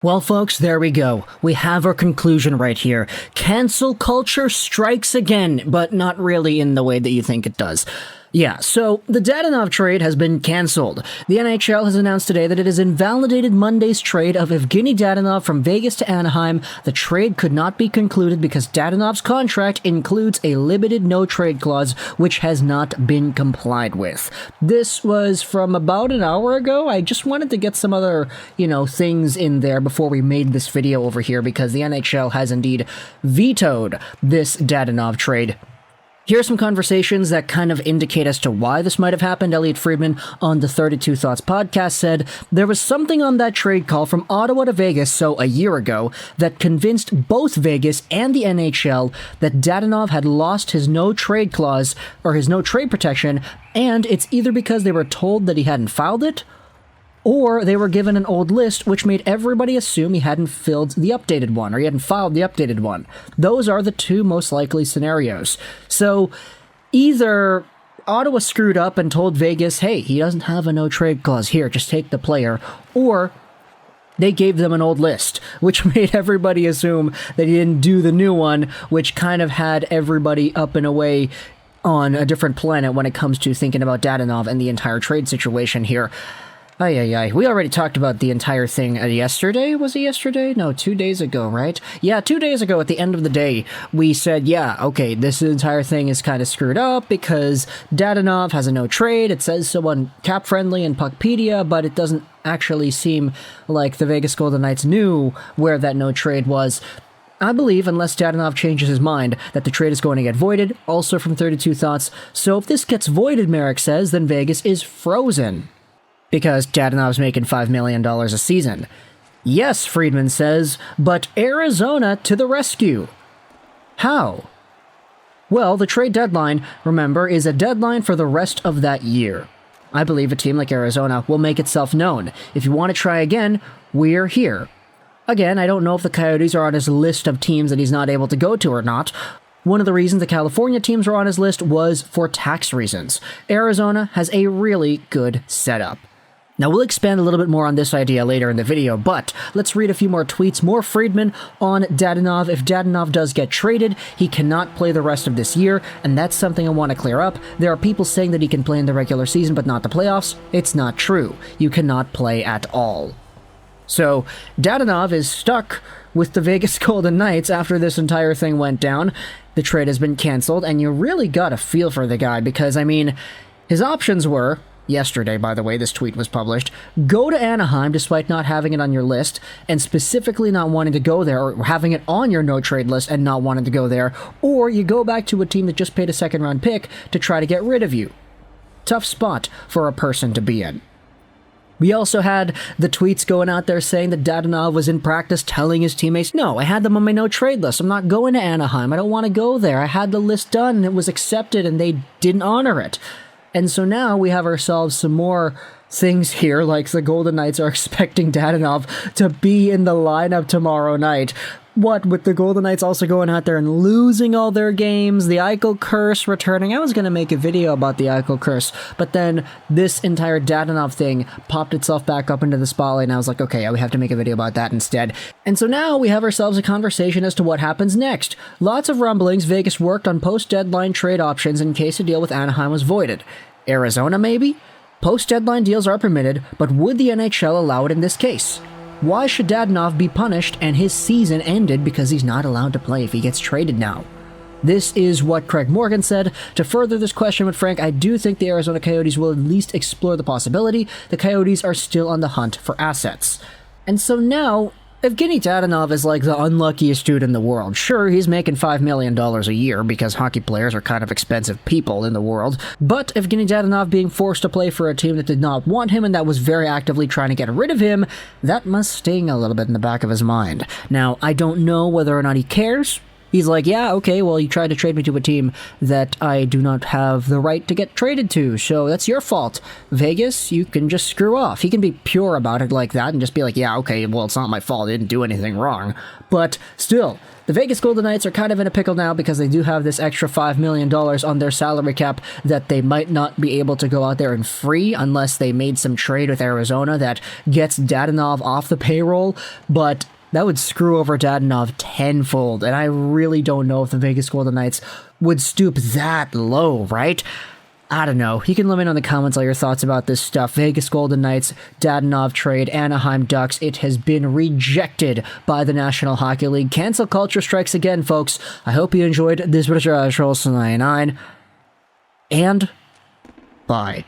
Well, folks, there we go. We have our conclusion right here. Cancel culture strikes again, but not really in the way that you think it does. Yeah, so the Dadonov trade has been cancelled. The NHL has announced today that it has invalidated Monday's trade of Evgenii Dadonov from Vegas to Anaheim. The trade could not be concluded because Dadonov's contract includes a limited no-trade clause, which has not been complied with. This was from about an hour ago. I just wanted to get some other, things in there before we made this video over here because the NHL has indeed vetoed this Dadonov trade. Here are some conversations that kind of indicate as to why this might have happened. Elliot Friedman on the 32 Thoughts podcast said, there was something on that trade call from Ottawa to Vegas, so a year ago, that convinced both Vegas and the NHL that Dadonov had lost his no-trade clause, or his no-trade protection, and it's either because they were told that he hadn't filed it, or they were given an old list, which made everybody assume he hadn't filled the updated one, or he hadn't filed the updated one. Those are the two most likely scenarios. So, either Ottawa screwed up and told Vegas, hey, he doesn't have a no-trade clause, here, just take the player, or they gave them an old list, which made everybody assume that he didn't do the new one, which kind of had everybody up and away on a different planet when it comes to thinking about Dadonov and the entire trade situation here. We already talked about the entire thing yesterday. Was it yesterday? No, 2 days ago, right? Yeah, 2 days ago at the end of the day, we said, yeah, okay, this entire thing is kind of screwed up because Dadonov has a no trade. It says so on Cap Friendly and Puckpedia, but it doesn't actually seem like the Vegas Golden Knights knew where that no trade was. I believe, unless Dadonov changes his mind, that the trade is going to get voided, also from 32 Thoughts. So if this gets voided, Merrick says, then Vegas is frozen. Because Dadonov's making $5 million a season. Yes, Friedman says, but Arizona to the rescue. How? Well, the trade deadline, remember, is a deadline for the rest of that year. I believe a team like Arizona will make itself known. If you want to try again, we're here. Again, I don't know if the Coyotes are on his list of teams that he's not able to go to or not. One of the reasons the California teams were on his list was for tax reasons. Arizona has a really good setup. Now, we'll expand a little bit more on this idea later in the video, but let's read a few more tweets. More Friedman on Dadonov. If Dadonov does get traded, he cannot play the rest of this year, and that's something I want to clear up. There are people saying that he can play in the regular season, but not the playoffs. It's not true. You cannot play at all. So, Dadonov is stuck with the Vegas Golden Knights after this entire thing went down. The trade has been canceled, and you really got a feel for the guy, because, his options were... Yesterday, by the way, this tweet was published. Go to Anaheim despite not having it on your list, and specifically not wanting to go there, or having it on your no-trade list and not wanting to go there, or you go back to a team that just paid a second-round pick to try to get rid of you. Tough spot for a person to be in. We also had the tweets going out there saying that Dadonov was in practice telling his teammates, no, I had them on my no-trade list. I'm not going to Anaheim. I don't want to go there. I had the list done, and it was accepted, and they didn't honor it. And so now we have ourselves some more things here, like the Golden Knights are expecting Dadonov to be in the lineup tomorrow night. What, with the Golden Knights also going out there and losing all their games, the Eichel curse returning. I was going to make a video about the Eichel curse, but then this entire Dadonov thing popped itself back up into the spotlight, and I was like, okay, we have to make a video about that instead. And so now we have ourselves a conversation as to what happens next. Lots of rumblings. Vegas worked on post-deadline trade options in case a deal with Anaheim was voided. Arizona, maybe? Post-deadline deals are permitted, but would the NHL allow it in this case? Why should Dadonov be punished and his season ended because he's not allowed to play if he gets traded now? This is what Craig Morgan said. To further this question with Frank, I do think the Arizona Coyotes will at least explore the possibility. The Coyotes are still on the hunt for assets. And so now, Evgenii Dadonov is like the unluckiest dude in the world. Sure, he's making $5 million a year because hockey players are kind of expensive people in the world, but Evgenii Dadonov being forced to play for a team that did not want him and that was very actively trying to get rid of him, that must sting a little bit in the back of his mind. Now, I don't know whether or not he cares. He's like, yeah, okay, well, you tried to trade me to a team that I do not have the right to get traded to, so that's your fault. Vegas, you can just screw off. He can be pure about it like that and just be like, yeah, okay, well, it's not my fault. I didn't do anything wrong. But still, the Vegas Golden Knights are kind of in a pickle now because they do have this extra $5 million on their salary cap that they might not be able to go out there and free unless they made some trade with Arizona that gets Dadonov off the payroll, but that would screw over Dadonov tenfold, and I really don't know if the Vegas Golden Knights would stoop that low, right? I don't know. You can let me know in the comments all your thoughts about this stuff. Vegas Golden Knights, Dadonov trade, Anaheim Ducks. It has been rejected by the National Hockey League. Cancel culture strikes again, folks. I hope you enjoyed this. Boucher, 99, and bye.